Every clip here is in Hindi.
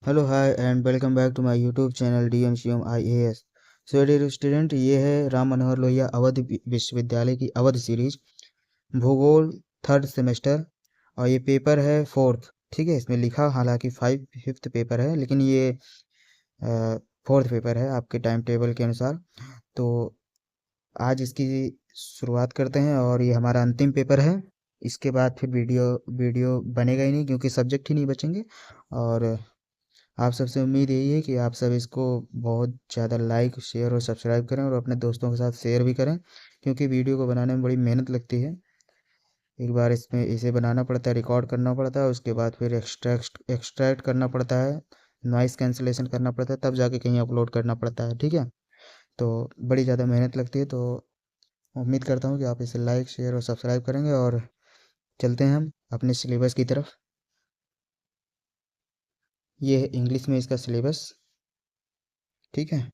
Hello hi and welcome back to my YouTube channel DMCM IAS। So dear student, ये है राम मनोहर लोहिया अवध विश्वविद्यालय की अवध सीरीज भूगोल थर्ड सेमेस्टर। और ये पेपर है फोर्थ। ठीक है, इसमें लिखा हालांकि फिफ्थ पेपर है, लेकिन ये फोर्थ पेपर है आपके टाइम टेबल के अनुसार। तो आज इसकी शुरुआत करते हैं और ये हमारा अंतिम पेपर है। इसके बाद फिर वीडियो वीडियो बनेगा ही नहीं, क्योंकि सब्जेक्ट ही नहीं बचेंगे। और आप सबसे उम्मीद यही है कि आप सब इसको बहुत ज़्यादा लाइक शेयर और सब्सक्राइब करें और अपने दोस्तों के साथ शेयर भी करें, क्योंकि वीडियो को बनाने में बड़ी मेहनत लगती है। एक बार इसमें इसे बनाना पड़ता है, रिकॉर्ड करना पड़ता है, उसके बाद फिर एक्सट्रैक्ट करना पड़ता है, नॉइस कैंसिलेशन करना पड़ता है, तब जाके कहीं अपलोड करना पड़ता है। ठीक है, तो बड़ी ज़्यादा मेहनत लगती है। तो उम्मीद करता हूँ कि आप इसे लाइक शेयर और सब्सक्राइब करेंगे। और चलते हैं हम अपने सिलेबस की तरफ। ये है इंग्लिश में इसका सिलेबस। ठीक है,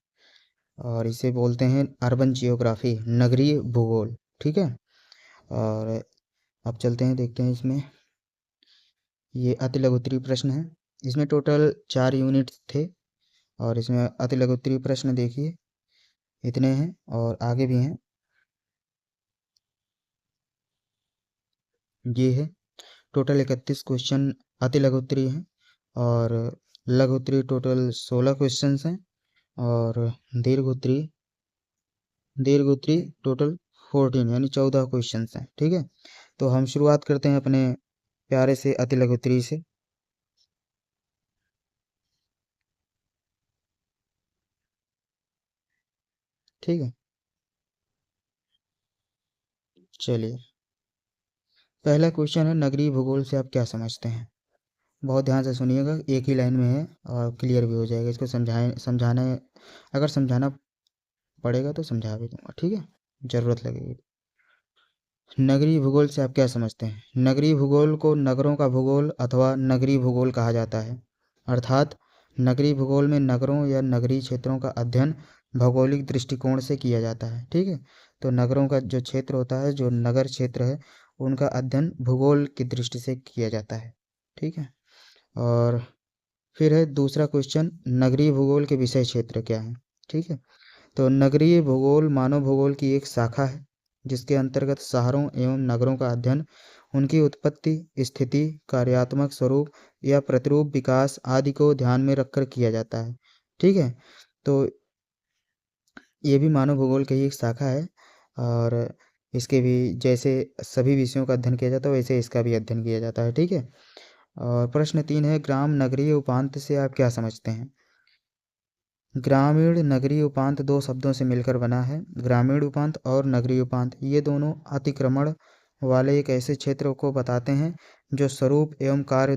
और इसे बोलते हैं अर्बन जियोग्राफी, नगरीय भूगोल। ठीक है, और अब चलते हैं, देखते हैं इसमें। ये अति लघुत्तरीय प्रश्न है। इसमें टोटल 4 यूनिट थे, और इसमें अति लघुत्तरीय प्रश्न देखिए इतने हैं, और आगे भी हैं। ये है टोटल 31 क्वेश्चन अति लघुत्तरीय हैं, और लघुत्तरीय टोटल 16 क्वेश्चन हैं, और दीर्घोत्तरीय दीर्घोत्तरीय टोटल 14 यानी 14 क्वेश्चन हैं। ठीक है, तो हम शुरुआत करते हैं अपने प्यारे से अति लघुत्तरीय से। ठीक है, चलिए। पहला क्वेश्चन है, नगरीय भूगोल से आप क्या समझते हैं। बहुत ध्यान से सुनिएगा, एक ही लाइन में है और क्लियर भी हो जाएगा। इसको समझाने अगर समझाना पड़ेगा तो समझा भी दूंगा। ठीक है, ज़रूरत लगेगी। नगरीय भूगोल से आप क्या समझते हैं। नगरीय भूगोल को नगरों का भूगोल अथवा नगरीय भूगोल कहा जाता है। अर्थात नगरीय भूगोल में नगरों या नगरीय क्षेत्रों का अध्ययन भौगोलिक दृष्टिकोण से किया जाता है। ठीक है, तो नगरों का जो क्षेत्र होता है, जो नगर क्षेत्र है, उनका अध्ययन भूगोल की दृष्टि से किया जाता है। ठीक है, और फिर है दूसरा क्वेश्चन, नगरीय भूगोल के विषय क्षेत्र क्या है। ठीक है, तो नगरीय भूगोल मानव भूगोल की एक शाखा है, जिसके अंतर्गत शहरों एवं नगरों का अध्ययन, उनकी उत्पत्ति, स्थिति, कार्यात्मक स्वरूप या प्रतिरूप विकास आदि को ध्यान में रखकर किया जाता है। ठीक है, तो ये भी मानव भूगोल की ही एक शाखा है, और इसके भी जैसे सभी विषयों का अध्ययन किया जाता है, वैसे इसका भी अध्ययन किया जाता है। ठीक है, और प्रश्न 3 है, ग्राम नगरीय उपांत से आप क्या समझते हैं। ग्रामीण नगरीय उपांत दो शब्दों से मिलकर बना है। ग्रामीण उपांत और नगरीय उपांत ये दोनों अतिक्रमण वाले एक ऐसे क्षेत्र को बताते हैं जो स्वरूप एवं कार्य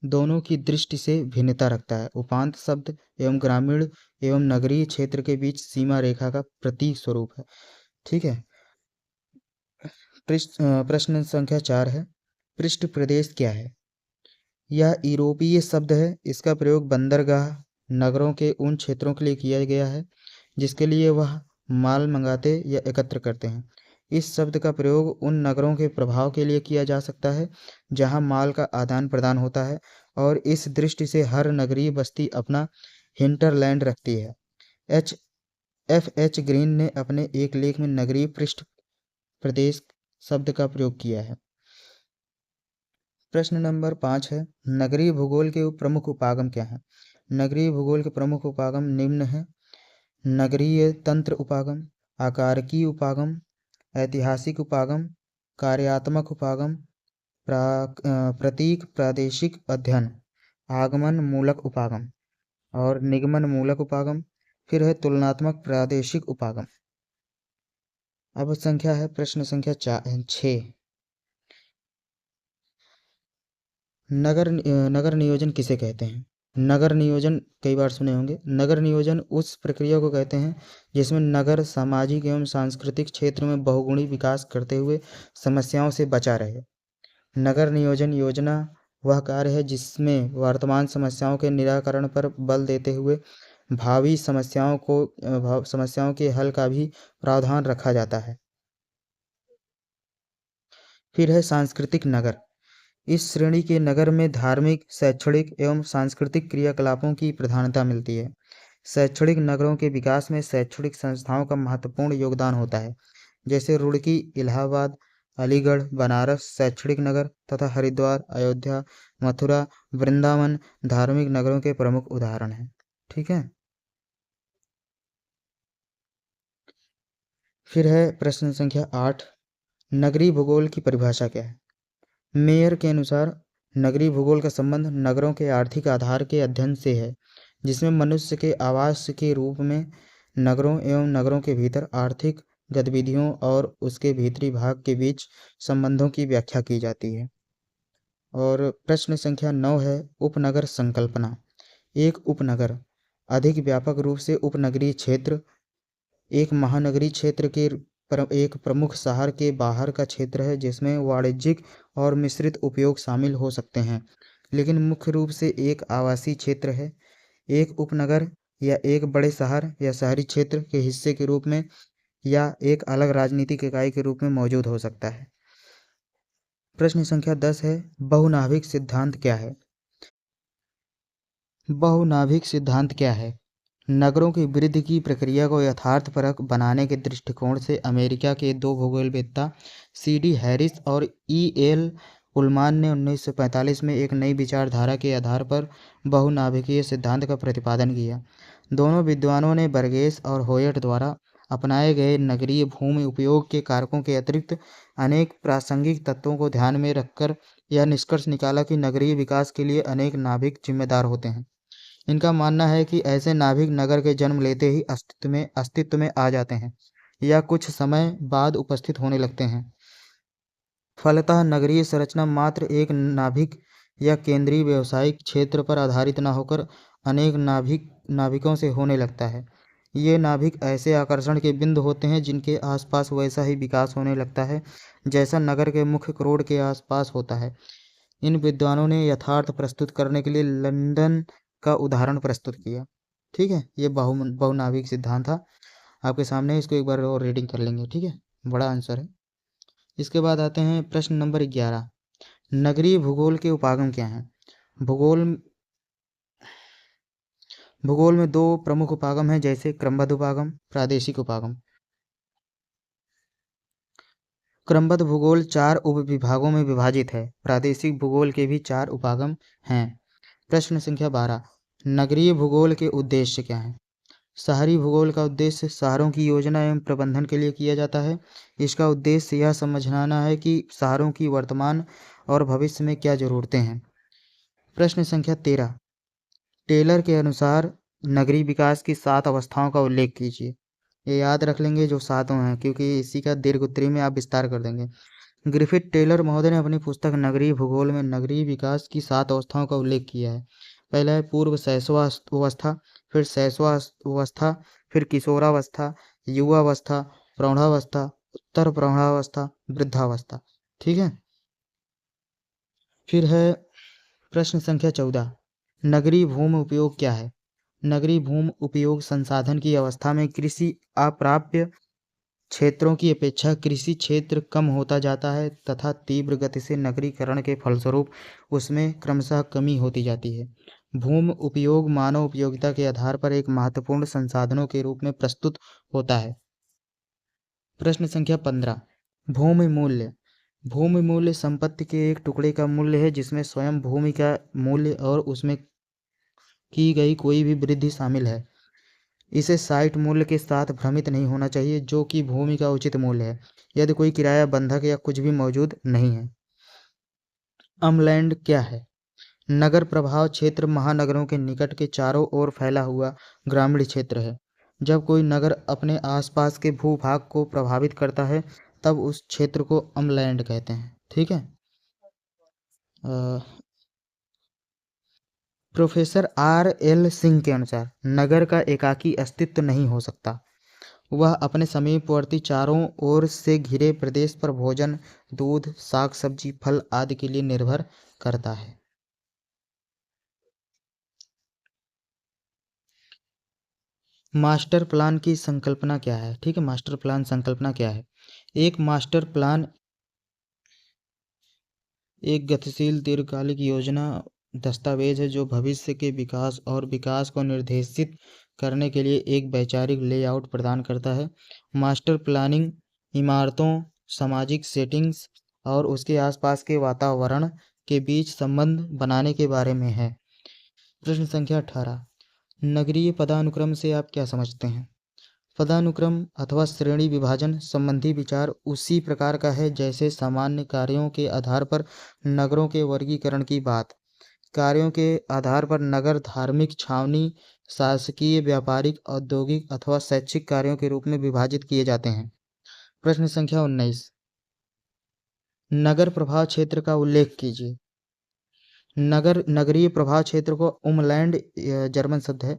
दोनों की दृष्टि से भिन्नता रखता है। उपांत शब्द एवं ग्रामीण एवं नगरीय क्षेत्र के बीच सीमा रेखा का प्रतीक स्वरूप है। ठीक है, प्रश्न संख्या 4 है, पृष्ठ प्रदेश क्या है। यह यूरोपीय शब्द है। इसका प्रयोग बंदरगाह नगरों के उन क्षेत्रों के लिए किया गया है जिसके लिए वह माल मंगाते या एकत्र करते हैं। इस शब्द का प्रयोग उन नगरों के प्रभाव के लिए किया जा सकता है जहां माल का आदान प्रदान होता है, और इस दृष्टि से हर नगरीय बस्ती अपना हिंटरलैंड रखती है। एच F H ग्रीन ने अपने एक लेख में नगरीय पृष्ठ प्रदेश शब्द का प्रयोग किया है। प्रश्न नंबर 5 है, नगरीय भूगोल के प्रमुख उपागम क्या हैं। नगरीय भूगोल के प्रमुख उपागम निम्न हैं। नगरीय तंत्र उपागम, आकारकीय उपागम, ऐतिहासिक उपागम, कार्यात्मक उपागम, प्रतीक प्रादेशिक अध्ययन, आगमन मूलक उपागम, और निगमन मूलक उपागम। फिर है तुलनात्मक प्रादेशिक उपागम। अब संख्या है प्रश्न संख्या 6, नगर नियोजन किसे कहते हैं। नगर नियोजन कई बार सुने होंगे। नगर नियोजन उस प्रक्रिया को कहते हैं जिसमें नगर सामाजिक एवं सांस्कृतिक क्षेत्र में बहुगुणी विकास करते हुए समस्याओं से बचा रहे। नगर नियोजन योजना वह कार्य है जिसमें वर्तमान समस्याओं के निराकरण पर बल देते हुए भावी समस्याओं के हल का भी प्रावधान रखा जाता है। फिर है सांस्कृतिक नगर। इस श्रेणी के नगर में धार्मिक, शैक्षणिक एवं सांस्कृतिक क्रियाकलापों की प्रधानता मिलती है। शैक्षणिक नगरों के विकास में शैक्षणिक संस्थाओं का महत्वपूर्ण योगदान होता है, जैसे रुड़की, इलाहाबाद, अलीगढ़, बनारस शैक्षणिक नगर तथा हरिद्वार, अयोध्या, मथुरा, वृंदावन धार्मिक नगरों के प्रमुख उदाहरण हैं। ठीक है। फिर है प्रश्न संख्या 8, नगरीय भूगोल की परिभाषा क्या है? मेयर के अनुसार नगरीय भूगोल का संबंध नगरों के आर्थिक आधार के अध्ययन से है, जिसमें मनुष्य के आवास के रूप में नगरों एवं नगरों के भीतर आर्थिक गतिविधियों और उसके भीतरी भाग के बीच संबंधों की व्याख्या की जाती है। और प्रश्न संख्या 9 है उपनगर संकल्पना। एक उपनगर अधिक व्यापक रूप से उपनगरीय क्षेत्र एक महानगरीय क्षेत्र के एक प्रमुख शहर के बाहर का क्षेत्र है, जिसमें वाणिज्यिक और मिश्रित उपयोग शामिल हो सकते हैं, लेकिन मुख्य रूप से एक आवासीय क्षेत्र है। एक उपनगर या एक बड़े शहर या शहरी क्षेत्र के हिस्से के रूप में या एक अलग राजनीतिक इकाई के रूप में मौजूद हो सकता है। प्रश्न संख्या 10 है बहुनाभिक सिद्धांत क्या है? बहुनाभिक सिद्धांत क्या है? नगरों की वृद्धि की प्रक्रिया को यथार्थपरक बनाने के दृष्टिकोण से अमेरिका के दो भूगोलवेत्ता C.D. हैरिस और E.L. उलमान ने 1945 में एक नई विचारधारा के आधार पर बहुनाभिकीय सिद्धांत का प्रतिपादन किया। दोनों विद्वानों ने बर्गेस और होयट द्वारा अपनाए गए नगरीय भूमि उपयोग के कारकों के अतिरिक्त अनेक प्रासंगिक तत्वों को ध्यान में रखकर यह निष्कर्ष निकाला कि नगरीय विकास के लिए अनेक नाभिक जिम्मेदार होते हैं। इनका मानना है कि ऐसे नाभिक नगर के जन्म लेते ही अस्तित्व में आ जाते हैं या कुछ समय बाद उपस्थित होने लगते हैं। फलतः नगरीय संरचना मात्र एक नाभिक या केंद्रीय व्यावसायिक क्षेत्र पर आधारित न होकर अनेक नाभिकों से होने लगता है। ये नाभिक ऐसे आकर्षण के बिंदु होते हैं जिनके आसपास वैसा ही विकास होने लगता है जैसा नगर के मुख्य रोड के आसपास होता है। इन विद्वानों ने यथार्थ प्रस्तुत करने के लिए लंदन का उदाहरण प्रस्तुत किया। ठीक है, ये बहुनाभिक सिद्धांत था आपके सामने। इसको एक बार और रीडिंग कर लेंगे। ठीक है, बड़ा आंसर है। इसके बाद आते हैं प्रश्न नंबर 11, नगरीय भूगोल के उपागम क्या हैं? भूगोल में दो प्रमुख उपागम हैं, जैसे क्रमबद्ध उपागम, प्रादेशिक उपागम। क्रमबद्ध भूगोल 4 उपविभागों में विभाजित है। प्रादेशिक भूगोल के भी 4 उपागम हैं। प्रश्न संख्या 12, नगरीय भूगोल के उद्देश्य क्या हैं? शहरी भूगोल का उद्देश्य शहरों की योजना एवं प्रबंधन के लिए किया जाता है। इसका उद्देश्य यह समझना है कि शहरों की वर्तमान और भविष्य में क्या ज़रूरतें हैं। प्रश्न संख्या 13, टेलर के अनुसार नगरीय विकास की 7 अवस्थाओं का उल्लेख कीजिए। ये याद रख लेंगे जो 7 हैं, क्योंकि इसी का दीर्घ उत्तरी में आप विस्तार कर देंगे। ग्रिफिथ टेलर महोदय ने अपनी पुस्तक नगरीय भूगोल में नगरीय विकास की 7 अवस्थाओं का उल्लेख किया है। पहला है पूर्व शैशवावस्था, फिर शैशवावस्था, फिर किशोरावस्था, युवावस्था, प्रौढ़ावस्था, उत्तर प्रौढ़ावस्था, वृद्धावस्था। ठीक है। फिर है प्रश्न संख्या 14, नगरीय भूमि उपयोग क्या है? नगरीय भूमि उपयोग संसाधन की अवस्था में कृषि अप्राप्य क्षेत्रों की अपेक्षा कृषि क्षेत्र कम होता जाता है तथा तीव्र गति से नगरीकरण के फलस्वरूप उसमें क्रमशः कमी होती जाती है। भूमि उपयोग मानव उपयोगिता के आधार पर एक महत्वपूर्ण संसाधनों के रूप में प्रस्तुत होता है। प्रश्न संख्या 15, भूमि मूल्य। भूमि मूल्य संपत्ति के एक टुकड़े का मूल्य है जिसमें स्वयं भूमि का मूल्य और उसमें की गई कोई भी वृद्धि शामिल है। इसे साइट मूल्य के साथ भ्रमित नहीं होना चाहिए, जो कि भूमि का उचित मूल्य है यदि कोई किराया बंधक या कुछ भी मौजूद नहीं है। अमलैंड क्या है? नगर प्रभाव क्षेत्र महानगरों के निकट के चारों ओर फैला हुआ ग्रामीण क्षेत्र है। जब कोई नगर अपने आसपास के भूभाग को प्रभावित करता है तब उस क्षेत्र को अमलैंड कहते हैं। ठीक है। Professor R.L. सिंह के अनुसार नगर का एकाकी अस्तित्व नहीं हो सकता। वह अपने समीपवर्ती चारों ओर से घिरे प्रदेश पर भोजन, दूध, साग सब्जी, फल आदि के लिए निर्भर करता है। मास्टर प्लान की संकल्पना क्या है? ठीक है, मास्टर प्लान संकल्पना क्या है? एक मास्टर प्लान एक गतिशील दीर्घकालिक योजना दस्तावेज है जो भविष्य के विकास और विकास को निर्देशित करने के लिए एक वैचारिक लेआउट प्रदान करता है। मास्टर प्लानिंग इमारतों, सामाजिक सेटिंग्स और उसके आसपास के वातावरण के बीच संबंध बनाने के बारे में है। प्रश्न संख्या 18, नगरीय पदानुक्रम से आप क्या समझते हैं? पदानुक्रम अथवा श्रेणी विभाजन संबंधी विचार उसी प्रकार का है जैसे सामान्य कार्यों के आधार पर नगरों के वर्गीकरण की बात। कार्यों के आधार पर नगर धार्मिक, छावनी, शासकीय, व्यापारिक, औद्योगिक अथवा शैक्षिक कार्यों के रूप में विभाजित किए जाते हैं। प्रश्न संख्या 19, नगर प्रभाव क्षेत्र का उल्लेख कीजिए। नगरीय प्रभाव क्षेत्र को उमलैंड जर्मन शब्द है।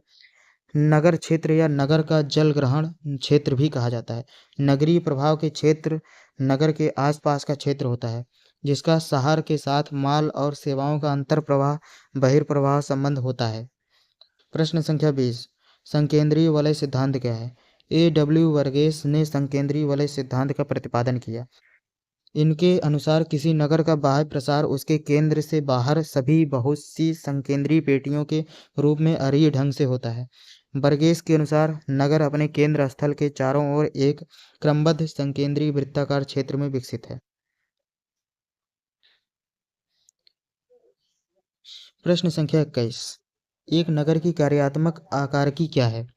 नगर क्षेत्र या नगर का जल ग्रहण क्षेत्र भी कहा जाता है। नगरीय प्रभाव के क्षेत्र नगर के आसपास का क्षेत्र होता है जिसका शहर के साथ माल और सेवाओं का अंतर प्रवाह बहिर्प्रवाह संबंध होता है। प्रश्न संख्या 20, संकेंद्रीय वलय सिद्धांत क्या है? A.W. वर्गेस ने संकेंद्रीय वलय सिद्धांत का प्रतिपादन किया। इनके अनुसार किसी नगर का बाह्य प्रसार उसके केंद्र से बाहर सभी बहुत सी संकेंद्रीय पेटियों के रूप में अरीय ढंग से होता है। वर्गेस के अनुसार नगर अपने केंद्र स्थल के चारों ओर एक क्रमबद्ध संकेंद्रीय वृत्ताकार क्षेत्र में विकसित है। प्रश्न संख्या 21, एक नगर की कार्यात्मक आकारकी क्या है?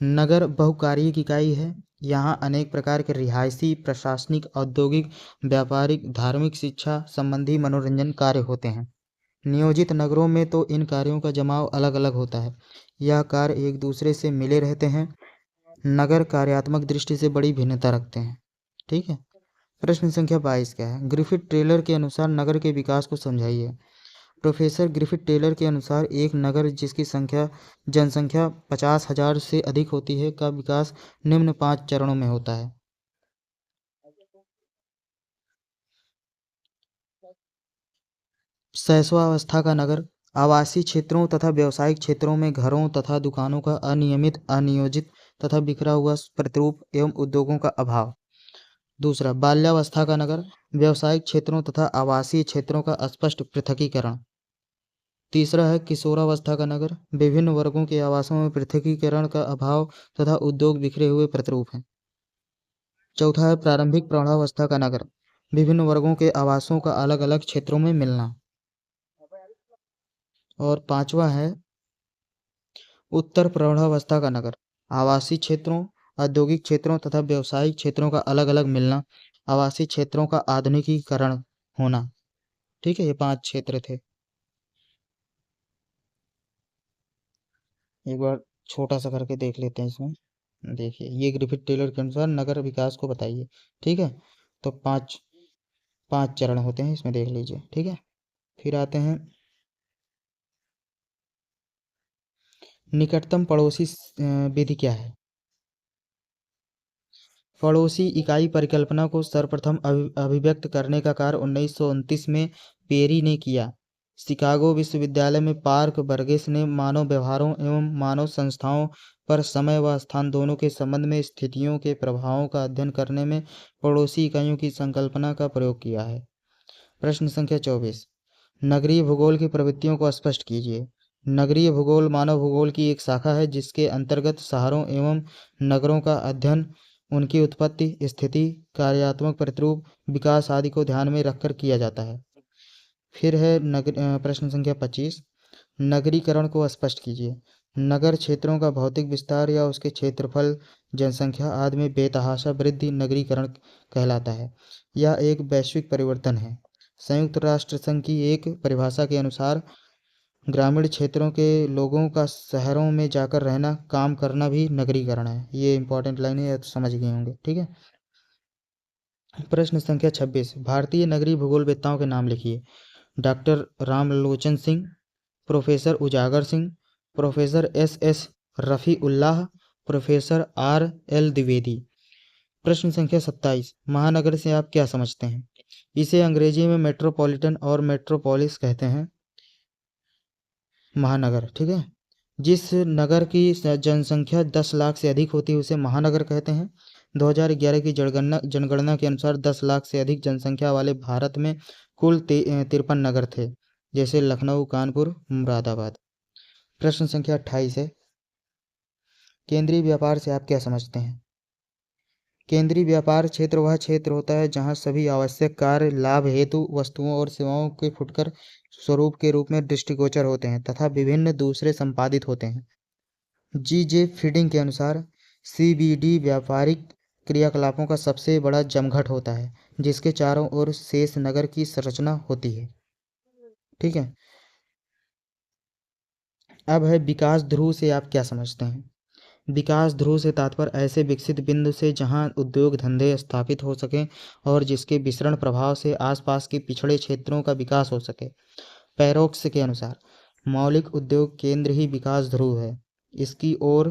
नगर बहुकार्यिक इकाई है। यहाँ अनेक प्रकार के रिहायशी, प्रशासनिक, औद्योगिक, व्यापारिक, धार्मिक, शिक्षा संबंधी मनोरंजन कार्य होते हैं। नियोजित नगरों में तो इन कार्यों का जमाव अलग अलग होता है। यह कार्य एक दूसरे से मिले रहते हैं। नगर कार्यात्मक दृष्टि से बड़ी भिन्नता रखते हैं। ठीक है। प्रश्न संख्या 22 क्या है? ग्रिफिथ टेलर के अनुसार नगर के विकास को समझाइए। प्रोफेसर ग्रिफिथ टेलर के अनुसार एक नगर जिसकी जनसंख्या 50,000 से अधिक होती है का विकास निम्न 5 चरणों में होता है। शैशवावस्था का नगर, आवासीय क्षेत्रों तथा व्यावसायिक क्षेत्रों में घरों तथा दुकानों का अनियमित, अनियोजित तथा बिखरा हुआ प्रतिरूप एवं उद्योगों का अभाव। दूसरा, बाल्यावस्था का नगर, व्यावसायिक क्षेत्रों तथा आवासीय क्षेत्रों का अस्पष्ट पृथकीकरण। तीसरा है किशोरावस्था का नगर, विभिन्न वर्गों के आवासों में पृथकीकरण का अभाव तथा उद्योग बिखरे हुए प्रतिरूप हैं। चौथा है प्रारंभिक प्रौढ़ावस्था का नगर, विभिन्न वर्गों के आवासों का अलग अलग क्षेत्रों में मिलना। और पांचवा है उत्तर प्रौढ़ावस्था का नगर, आवासीय क्षेत्रों, औद्योगिक क्षेत्रों तथा व्यावसायिक क्षेत्रों का अलग अलग मिलना, आवासीय क्षेत्रों का आधुनिकीकरण होना। ठीक है, ये 5 क्षेत्र थे। एक बार छोटा सा करके देख लेते हैं इसमें। देखिए, ये ग्रिफिथ टेलर के अनुसार नगर विकास को बताइए। ठीक है, तो पांच पांच चरण होते हैं, इसमें देख लीजिए। ठीक है, फिर आते हैं निकटतम पड़ोसी विधि क्या है? पड़ोसी इकाई परिकल्पना को सर्वप्रथम अभिव्यक्त करने का कार्य 1929 में पेरी ने किया। शिकागो विश्वविद्यालय में पार्क बर्गेस ने मानव व्यवहारों एवं मानव संस्थाओं पर समय व स्थान दोनों के संबंध में स्थितियों के प्रभावों का अध्ययन करने में पड़ोसी इकाइयों की संकल्पना का प्रयोग किया है। प्रश्न संख्या 24, नगरीय भूगोल की प्रवृत्तियों को स्पष्ट कीजिए। नगरीय भूगोल मानव भूगोल की एक शाखा है जिसके अंतर्गत शहरों एवं नगरों का अध्ययन उनकी उत्पत्ति, स्थिति, कार्यात्मक प्रतिरूप, विकास आदि को ध्यान में रखकर किया जाता है। फिर है प्रश्न संख्या 25, नगरीकरण को स्पष्ट कीजिए। नगर क्षेत्रों का भौतिक विस्तार या उसके क्षेत्रफल, जनसंख्या आदि में बेतहाशा वृद्धि नगरीकरण कहलाता है। यह एक वैश्विक परिवर्तन है। संयुक्त राष्ट्र संघ की एक परिभाषा के अनुसार ग्रामीण क्षेत्रों के लोगों का शहरों में जाकर रहना, काम करना भी नगरीकरण है। ये इंपॉर्टेंट लाइन है, तो समझ गए होंगे। ठीक है। प्रश्न संख्या 26, भारतीय नगरीय भूगोलवेत्ताओं के नाम लिखिए। डॉक्टर रामलोचन सिंह, प्रोफेसर उजागर Singh, professor S Rafi Ullah, professor RL Dwivedi. प्रश्न संख्या 27, महानगर से आप क्या समझते हैं? इसे अंग्रेजी में मेट्रोपॉलिटन और मेट्रोपोलिस कहते हैं। महानगर, ठीक है। जिस नगर की जनसंख्या 10 लाख से अधिक होती है उसे महानगर कहते हैं। 2011 की जनगणना के अनुसार 10 लाख से अधिक जनसंख्या वाले भारत में कुल 53 नगर थे, जैसे लखनऊ, कानपुर, मुरादाबाद। प्रश्न संख्या 28 है, केंद्रीय व्यापार से आप क्या समझते हैं? केंद्रीय व्यापार क्षेत्र वह क्षेत्र होता है जहां सभी आवश्यक कार्य लाभ हेतु वस्तुओं और सेवाओं के फुटकर स्वरूप के रूप में दृष्टिगोचर होते हैं तथा विभिन्न दूसरे संपादित होते हैं। जी जे फीडिंग के अनुसार सीबीडी व्यापारिक क्रियाकलापों का सबसे बड़ा जमघट होता है, जिसके चारों ओर शेष नगर की संरचना होती है। ठीक है। अब है विकास ध्रुव से आप क्या समझते हैं? विकास ध्रुव से तात्पर्य ऐसे विकसित बिंदु से जहां उद्योग धंधे स्थापित हो सकें और जिसके विसरण प्रभाव से आसपास के पिछड़े क्षेत्रों का विकास हो सके। पैरोक्स के अनुसार मौलिक उद्योग केंद्र ही विकास ध्रुव है। इसकी ओर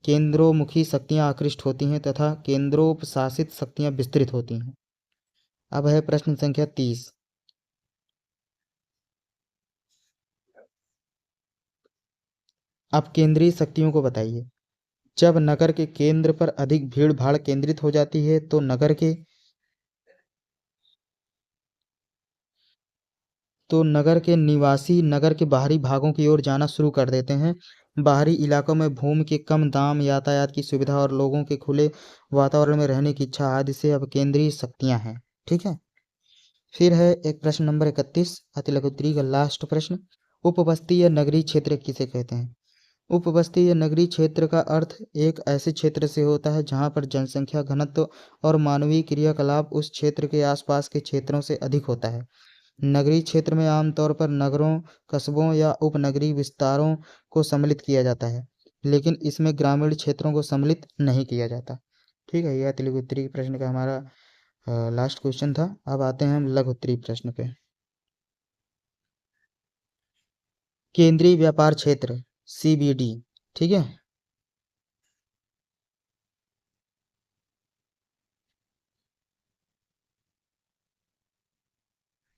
केंद्रोमुखी शक्तियां आकृष्ट होती हैं तथा केंद्रोपशासित शक्तियां विस्तृत होती हैं। अब है प्रश्न संख्या 30। अब केंद्रीय शक्तियों को बताइए। जब नगर के केंद्र पर अधिक भीड़ भाड़ केंद्रित हो जाती है तो नगर के निवासी नगर के बाहरी भागों की ओर जाना शुरू कर देते हैं। बाहरी इलाकों में भूमि के कम दाम, यातायात की सुविधा और लोगों के खुले वातावरण में रहने की इच्छा आदि से अब केंद्रीय शक्तियां हैं। ठीक है। फिर है एक प्रश्न नंबर 31, अति लघु उत्तरी का लास्ट प्रश्न। उपबस्ती या नगरीय क्षेत्र किसे कहते हैं? उपबस्ती या नगरीय क्षेत्र का अर्थ एक ऐसे क्षेत्र से होता है जहां पर जनसंख्या घनत्व और मानवीय क्रियाकलाप उस क्षेत्र के आसपास के क्षेत्रों से अधिक होता है। नगरीय क्षेत्र में आमतौर पर नगरों, कस्बों या उपनगरीय विस्तारों को सम्मिलित किया जाता है, लेकिन इसमें ग्रामीण क्षेत्रों को सम्मिलित नहीं किया जाता। ठीक है, यह लघु उत्तरी प्रश्न का हमारा लास्ट क्वेश्चन था। अब आते हैं हम लघु उत्तरी प्रश्न पे। केंद्रीय व्यापार क्षेत्र सीबीडी। ठीक है।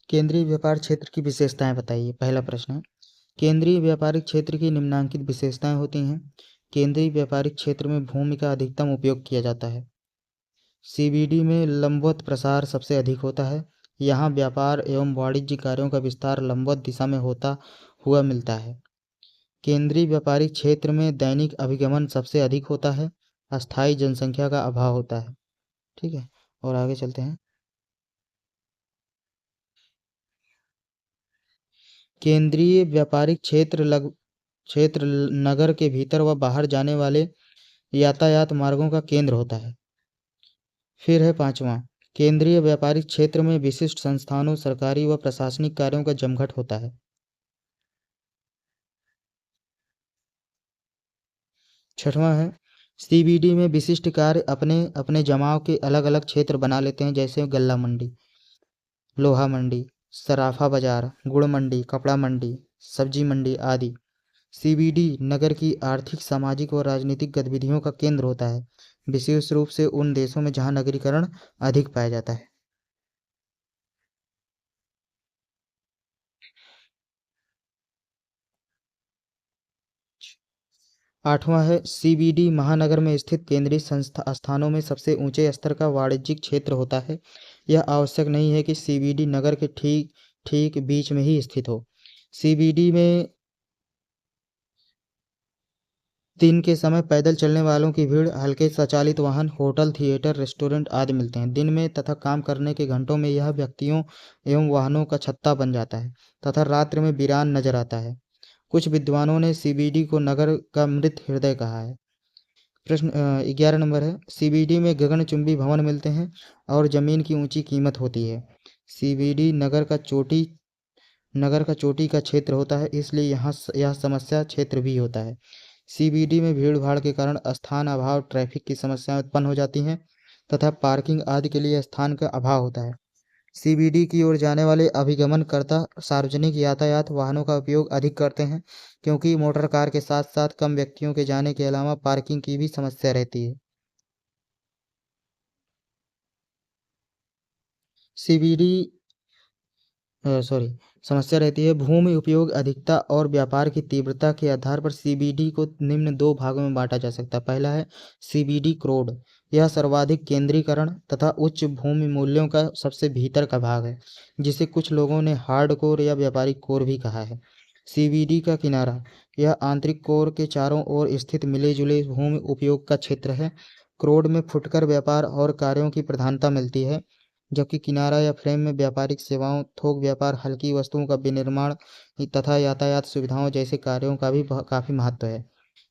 केंद्रीय व्यापार क्षेत्र की विशेषताएं बताइए। पहला प्रश्न है, केंद्रीय व्यापारिक क्षेत्र की निम्नलिखित विशेषताएं होती हैं। केंद्रीय व्यापारिक क्षेत्र में भूमि का अधिकतम उपयोग किया जाता है। सीबीडी में लंबवत प्रसार सबसे अधिक होता है। यहाँ व्यापार एवं वाणिज्य कार्यों का विस्तार लंबवत दिशा में होता हुआ मिलता है। केंद्रीय व्यापारिक क्षेत्र में दैनिक अभिगमन सबसे अधिक होता है। अस्थायी जनसंख्या का अभाव होता है। ठीक है, और आगे चलते हैं। केंद्रीय व्यापारिक क्षेत्र नगर के भीतर व बाहर जाने वाले यातायात मार्गों का केंद्र होता है। फिर है पांचवा, केंद्रीय व्यापारिक क्षेत्र में विशिष्ट संस्थानों, सरकारी व प्रशासनिक कार्यों का जमघट होता है। छठवां है, सीबीडी में विशिष्ट कार्य अपने अपने जमाव के अलग अलग क्षेत्र बना लेते हैं, जैसे गल्ला मंडी, लोहा मंडी, सराफा बाजार, गुड़ मंडी, कपड़ा मंडी, सब्जी मंडी आदि। सीबीडी नगर की आर्थिक, सामाजिक और राजनीतिक गतिविधियों का केंद्र होता है, विशेष रूप से उन देशों में जहां नगरीकरण अधिक पाया जाता है। आठवां है, सीबीडी महानगर में स्थित केंद्रीय संस्था स्थानों में सबसे ऊंचे स्तर का वाणिज्यिक क्षेत्र होता है। यह आवश्यक नहीं है कि सीबीडी नगर के ठीक ठीक बीच में ही स्थित हो। सीबीडी में दिन के समय पैदल चलने वालों की भीड़, हल्के स्वचालित वाहन, होटल, थिएटर, रेस्टोरेंट आदि मिलते हैं। दिन में तथा काम करने के घंटों में यह व्यक्तियों एवं वाहनों का छत्ता बन जाता है तथा रात्रि में वीरान नजर आता है। कुछ विद्वानों ने सीबीडी को नगर का मृत हृदय कहा है। प्रश्न 11 नंबर है, सीबीडी में गगनचुंबी भवन मिलते हैं और जमीन की ऊंची कीमत होती है। सीबीडी नगर का चोटी का क्षेत्र होता है, इसलिए यहाँ यह समस्या क्षेत्र भी होता है। सीबीडी में भीड़ भाड़ के कारण स्थान अभाव, ट्रैफिक की समस्याएं उत्पन्न हो जाती हैं तथा पार्किंग आदि के लिए स्थान का अभाव होता है। सीबीडी की ओर जाने वाले अभिगमनकर्ता सार्वजनिक यातायात वाहनों का उपयोग अधिक करते हैं, क्योंकि मोटर कार के साथ साथ कम व्यक्तियों के जाने के अलावा पार्किंग की भी समस्या रहती है। सीबीडी सॉरी समस्या रहती है। भूमि उपयोग अधिकता और व्यापार की तीव्रता के आधार पर सीबीडी को निम्न दो भागों में बांटा जा सकता है। पहला है सीबीडी क्रोड, यह सर्वाधिक केंद्रीकरण तथा उच्च भूमि मूल्यों का सबसे भीतर का भाग है, जिसे कुछ लोगों ने हार्ड कोर या व्यापारिक कोर भी कहा है। सीबीडी का किनारा, यह आंतरिक कोर के चारों ओर स्थित मिले जुले भूमि उपयोग का क्षेत्र है। क्रोड में फुटकर व्यापार और कार्यों की प्रधानता मिलती है, जबकि किनारा या फ्रेम में व्यापारिक सेवाओं, थोक व्यापार, हल्की वस्तुओं का विनिर्माण तथा यातायात सुविधाओं जैसे कार्यों का भी काफ़ी महत्व है।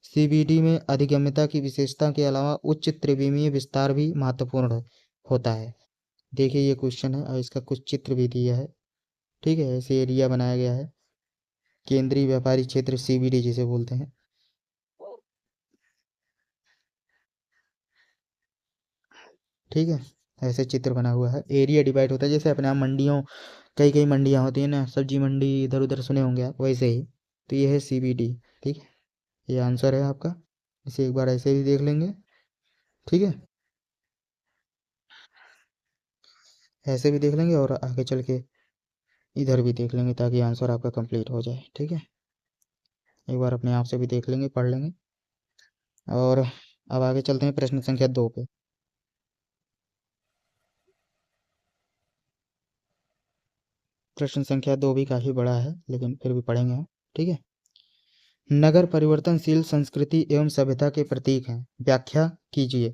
सीबीडी में अधिगम्यता की विशेषता के अलावा उच्च त्रिविमीय विस्तार भी महत्वपूर्ण होता है। देखिए ये क्वेश्चन है और इसका कुछ चित्र भी दिया है। ठीक है, ऐसे एरिया बनाया गया है, केंद्रीय व्यापारिक क्षेत्र सीबीडी जिसे बोलते हैं। ठीक है, ऐसे चित्र बना हुआ है, एरिया डिवाइड होता है जैसे अपने यहाँ मंडियों, कई कई मंडियाँ होती हैं ना, सब्जी मंडी इधर उधर सुने होंगे आप, वैसे ही। तो ये है सीबीडी। ठीक है, ये आंसर है आपका। इसे एक बार ऐसे भी देख लेंगे। ठीक है, ऐसे भी देख लेंगे और आगे चल के इधर भी देख लेंगे ताकि आंसर आपका कंप्लीट हो जाए। ठीक है, एक बार अपने आप से भी देख लेंगे, पढ़ लेंगे। और अब आगे चलते हैं प्रश्न संख्या 2 पे। प्रश्न संख्या 2 भी काफ़ी बड़ा है लेकिन फिर भी पढ़ेंगे हम। ठीक है, नगर परिवर्तनशील संस्कृति एवं सभ्यता के प्रतीक हैं, व्याख्या कीजिए।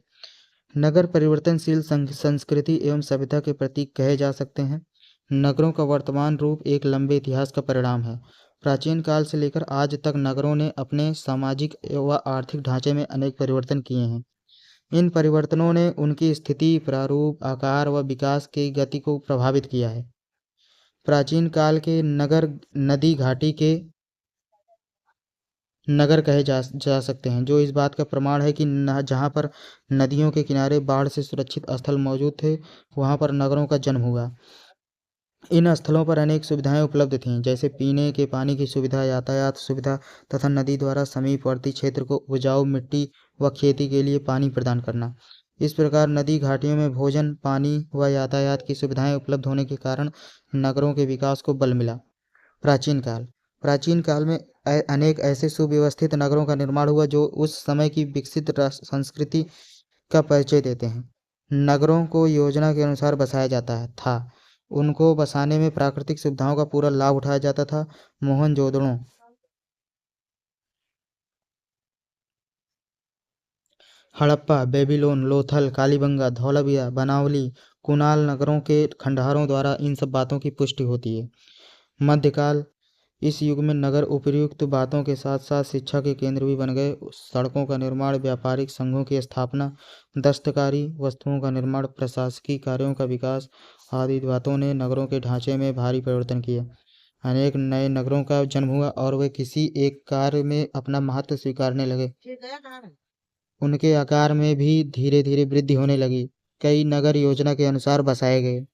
नगर परिवर्तनशील संस्कृति एवं सभ्यता के प्रतीक कहे जा सकते हैं। नगरों का वर्तमान रूप एक लंबे इतिहास का परिणाम है। प्राचीन काल से लेकर आज तक नगरों ने अपने सामाजिक व आर्थिक ढांचे में अनेक परिवर्तन किए हैं। इन परिवर्तनों ने उनकी स्थिति, प्रारूप, आकार व विकास की गति को प्रभावित किया है। प्राचीन काल के नगर नदी घाटी के नगर कहे जा सकते हैं, जो इस बात का प्रमाण है कि जहाँ पर नदियों के किनारे बाढ़ से सुरक्षित स्थल मौजूद थे, वहाँ पर नगरों का जन्म हुआ। इन स्थलों पर अनेक सुविधाएं उपलब्ध थीं, जैसे पीने के पानी की सुविधा, यातायात सुविधा तथा नदी द्वारा समीपवर्ती क्षेत्र को उपजाऊ मिट्टी व खेती के लिए पानी प्रदान करना। इस प्रकार नदी घाटियों में भोजन, पानी व यातायात की सुविधाएं उपलब्ध होने के कारण नगरों के विकास को बल मिला। प्राचीन काल, प्राचीन काल में अनेक ऐसे सुव्यवस्थित नगरों का निर्माण हुआ जो उस समय की विकसित संस्कृति का परिचय देते हैं। नगरों को योजना के अनुसार बसाया जाता था, उनको बसाने में प्राकृतिक सुविधाओं का पूरा लाभ उठाया जाता था। मोहनजोदड़ो, हड़प्पा, बेबीलोन, लोथल, कालीबंगा, धौलाविया, बनावली, कुनाल नगरों के खंडहरों द्वारा इन सब बातों की पुष्टि होती है। मध्यकाल, इस युग में नगर उपर्युक्त बातों के साथ साथ शिक्षा के केंद्र भी बन गए। सड़कों का निर्माण, व्यापारिक संघों की स्थापना, दस्तकारी वस्तुओं का निर्माण, प्रशासकीय कार्यों का विकास आदि बातों ने नगरों के ढांचे में भारी परिवर्तन किए। अनेक नए नगरों का जन्म हुआ और वे किसी एक कार्य में अपना महत्व स्वीकारने लगे। उनके आकार में भी धीरे धीरे वृद्धि होने लगी। कई नगर योजना के अनुसार बसाए गए।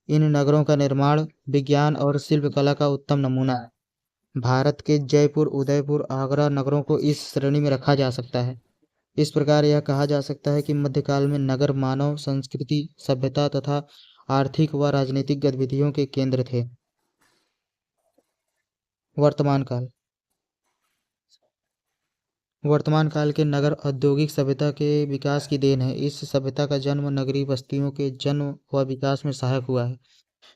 इन नगरों का निर्माण विज्ञान और शिल्पकला का उत्तम नमूना है। भारत के जयपुर, उदयपुर, आगरा नगरों को इस श्रेणी में रखा जा सकता है। इस प्रकार यह कहा जा सकता है कि मध्यकाल में नगर मानव संस्कृति, सभ्यता तथा आर्थिक व राजनीतिक गतिविधियों के केंद्र थे। वर्तमान काल, वर्तमान काल के नगर औद्योगिक सभ्यता के विकास की देन है। इस सभ्यता का जन्म नगरीय बस्तियों के जन्म व विकास में सहायक हुआ है।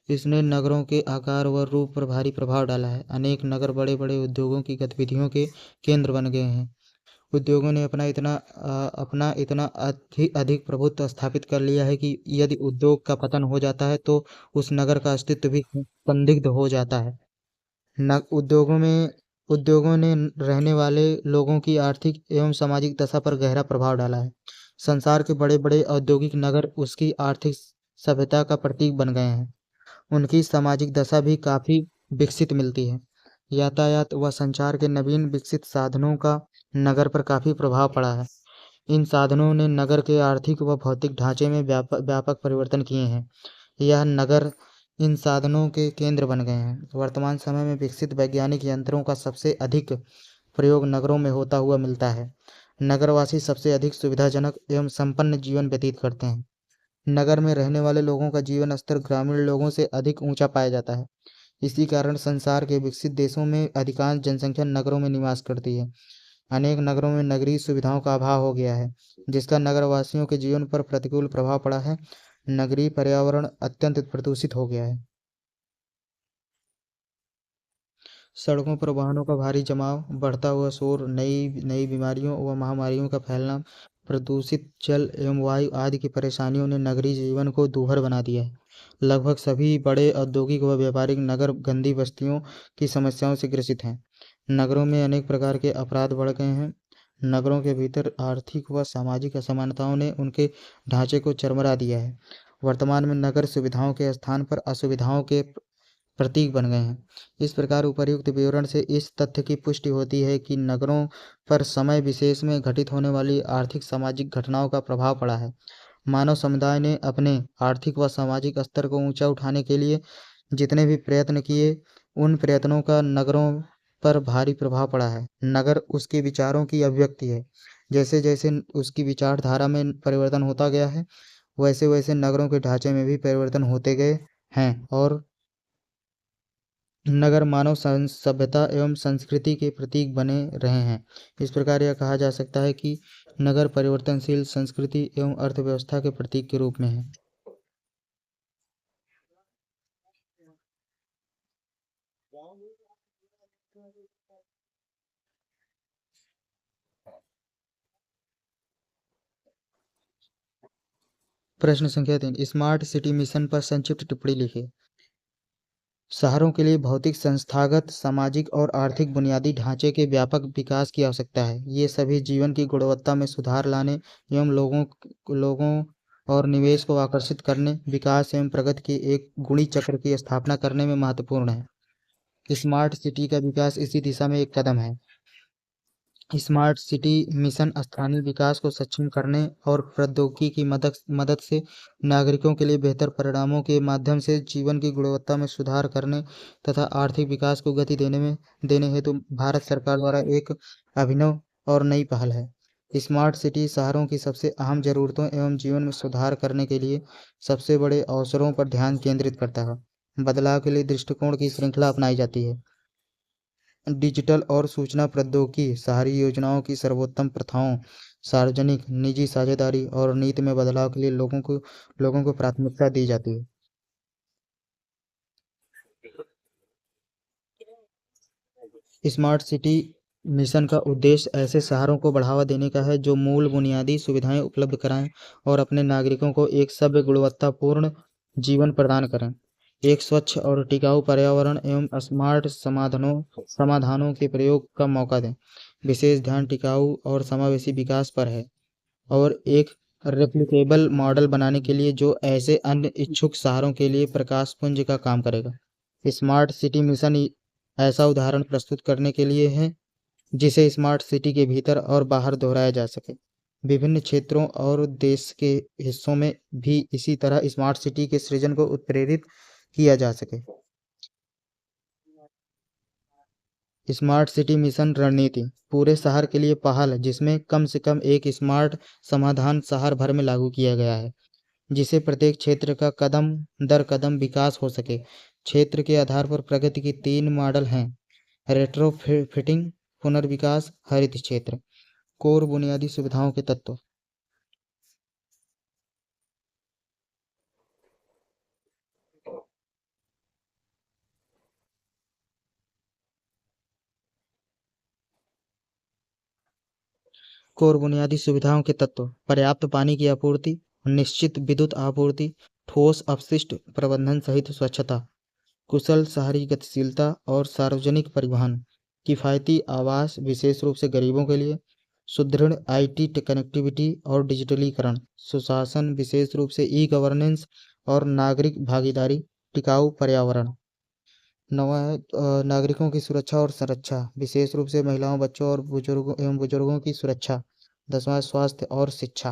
इसने नगरों के आकार व रूप पर भारी प्रभाव डाला है। अनेक नगर बड़े बड़े उद्योगों की गतिविधियों के केंद्र बन गए हैं। उद्योगों ने अपना इतना अधिक अधिक प्रभुत्व स्थापित कर लिया है कि यदि उद्योग का पतन हो जाता है तो उस नगर का अस्तित्व भी संदिग्ध हो जाता है। न उद्योगों ने रहने वाले लोगों की आर्थिक एवं सामाजिक दशा पर गहरा प्रभाव डाला है। संसार के बड़े बड़े औद्योगिक नगर उसकी आर्थिक सभ्यता का प्रतीक बन गए हैं। उनकी सामाजिक दशा भी काफ़ी विकसित मिलती है। यातायात व संचार के नवीन विकसित साधनों का नगर पर काफ़ी प्रभाव पड़ा है। इन साधनों ने नगर के आर्थिक व भौतिक ढांचे में व्यापक परिवर्तन किए हैं। यह नगर इन साधनों के केंद्र बन गए हैं। वर्तमान समय में विकसित वैज्ञानिक यंत्रों का सबसे अधिक प्रयोग नगरों में होता हुआ मिलता है। नगरवासी सबसे अधिक सुविधाजनक एवं संपन्न जीवन व्यतीत करते हैं। नगर में रहने वाले लोगों का जीवन स्तर ग्रामीण लोगों से अधिक ऊंचा पाया जाता है। इसी कारण संसार के विकसित देशों में अधिकांश जनसंख्या नगरों में निवास करती है। अनेक नगरों में नगरीय सुविधाओं का अभाव हो गया है, जिसका नगरवासियों के जीवन पर प्रतिकूल प्रभाव पड़ा है। नगरीय पर्यावरण अत्यंत प्रदूषित हो गया है। सड़कों पर वाहनों का भारी जमाव, बढ़ता हुआ शोर, नई नई बीमारियों व महामारियों का फैलना, प्रदूषित जल एवं वायु आदि की परेशानियों ने नगरीय जीवन को दूभर बना दिया है। लगभग सभी बड़े औद्योगिक व व्यापारिक नगर गंदी बस्तियों की समस्याओं से ग्रसित हैं। नगरों में अनेक प्रकार के अपराध बढ़ गए हैं। नगरों के भीतर आर्थिक व सामाजिक असमानताओं ने उनके ढांचे को चरमरा दिया है। वर्तमान में नगर सुविधाओं के स्थान पर असुविधाओं के प्रतीक बन गए हैं। इस प्रकार उपर्युक्त विवरण से इस तथ्य की पुष्टि होती है कि नगरों पर समय विशेष में घटित होने वाली आर्थिक सामाजिक घटनाओं का प्रभाव पड़ा है। मानव समुदाय ने अपने आर्थिक व सामाजिक स्तर को ऊंचा उठाने के लिए जितने भी प्रयत्न किए, उन प्रयत्नों का नगरों पर भारी प्रभाव पड़ा है। नगर उसके विचारों की अभिव्यक्ति है। जैसे जैसे उसकी विचारधारा में परिवर्तन होता गया है, वैसे वैसे नगरों के ढांचे में भी परिवर्तन होते गए हैं और नगर मानव सभ्यता एवं संस्कृति के प्रतीक बने रहे हैं। इस प्रकार यह कहा जा सकता है कि नगर परिवर्तनशील संस्कृति एवं अर्थव्यवस्था के प्रतीक के रूप में है। प्रश्न संख्या 3, स्मार्ट सिटी मिशन पर संक्षिप्त टिप्पणी लिखिए। शहरों के लिए भौतिक, संस्थागत, सामाजिक और आर्थिक बुनियादी ढांचे के व्यापक विकास की आवश्यकता है। ये सभी जीवन की गुणवत्ता में सुधार लाने एवं लोगों और निवेश को आकर्षित करने, विकास एवं प्रगति के एक गुणी चक्र की स्थापना करने में महत्वपूर्ण है। स्मार्ट सिटी का विकास इसी दिशा में एक कदम है। स्मार्ट सिटी मिशन स्थानीय विकास को सक्षम करने और प्रौद्योगिकी की मदद से नागरिकों के लिए बेहतर परिणामों के माध्यम से जीवन की गुणवत्ता में सुधार करने तथा आर्थिक विकास को गति देने हेतु भारत सरकार द्वारा एक अभिनव और नई पहल है। स्मार्ट सिटी शहरों की सबसे अहम जरूरतों एवं जीवन में सुधार करने के लिए सबसे बड़े अवसरों पर ध्यान केंद्रित करता है। बदलाव के लिए दृष्टिकोण की श्रृंखला अपनाई जाती है। डिजिटल और सूचना प्रौद्योगिकी शहरी योजनाओं की सर्वोत्तम प्रथाओं, सार्वजनिक निजी साझेदारी और नीति में बदलाव के लिए लोगों को प्राथमिकता दी जाती है। स्मार्ट सिटी मिशन का उद्देश्य ऐसे शहरों को बढ़ावा देने का है जो मूल बुनियादी सुविधाएं उपलब्ध कराएं और अपने नागरिकों को एक सभ्य गुणवत्तापूर्ण जीवन प्रदान करें। एक स्वच्छ और टिकाऊ पर्यावरण एवं स्मार्ट समाधानों के प्रयोग का मौका दें। विशेष ध्यान टिकाऊ और समावेशी विकास पर है और एक रेप्लिकेबल मॉडल बनाने के लिए जो ऐसे अन्य इच्छुक शहरों के लिए प्रकाश पुंज का काम करेगा। स्मार्ट सिटी मिशन ऐसा उदाहरण प्रस्तुत करने के लिए है जिसे स्मार्ट सिटी के भीतर और बाहर दोहराया जा सके। विभिन्न क्षेत्रों और देश के हिस्सों में भी इसी तरह स्मार्ट सिटी के सृजन को उत्प्रेरित किया जा सके। स्मार्ट सिटी मिशन रणनीति पूरे शहर के लिए पहल जिसमें कम से कम एक स्मार्ट समाधान शहर भर में लागू किया गया है, जिसे प्रत्येक क्षेत्र का कदम दर कदम विकास हो सके। क्षेत्र के आधार पर प्रगति की 3 मॉडल हैं: रेट्रोफिटिंग, पुनर्विकास, हरित क्षेत्र। कोर बुनियादी सुविधाओं के तत्व। कोर बुनियादी सुविधाओं के तत्व: पर्याप्त पानी की आपूर्ति, निश्चित विद्युत आपूर्ति, ठोस अपशिष्ट प्रबंधन सहित स्वच्छता, कुशल शहरी गतिशीलता और सार्वजनिक परिवहन, किफ़ायती आवास विशेष रूप से गरीबों के लिए, सुदृढ़ आईटी कनेक्टिविटी और डिजिटलीकरण, सुशासन विशेष रूप से ई गवर्नेंस और नागरिक भागीदारी, टिकाऊ पर्यावरण। नवा है नागरिकों की सुरक्षा और संरक्षा विशेष रूप से महिलाओं, बच्चों और बुजुर्गों की सुरक्षा। 10वां स्वास्थ्य और शिक्षा।